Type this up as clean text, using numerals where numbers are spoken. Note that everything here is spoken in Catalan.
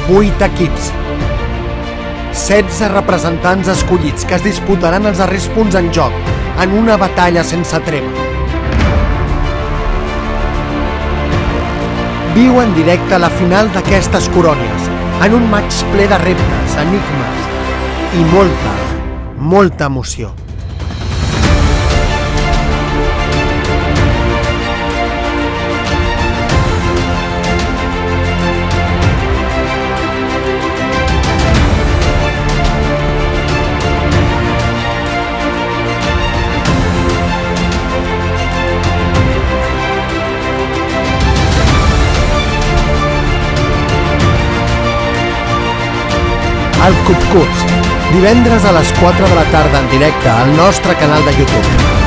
8 equips. 16 representants escollits que es disputaran els darrers punts en joc en una batalla sense treva. Viu en directe la final d'aquestes colònies en un matx ple de reptes, enigmes i molta emoció. El Cupcurs, divendres a les 4 de la tarda en directe al nostre canal de YouTube.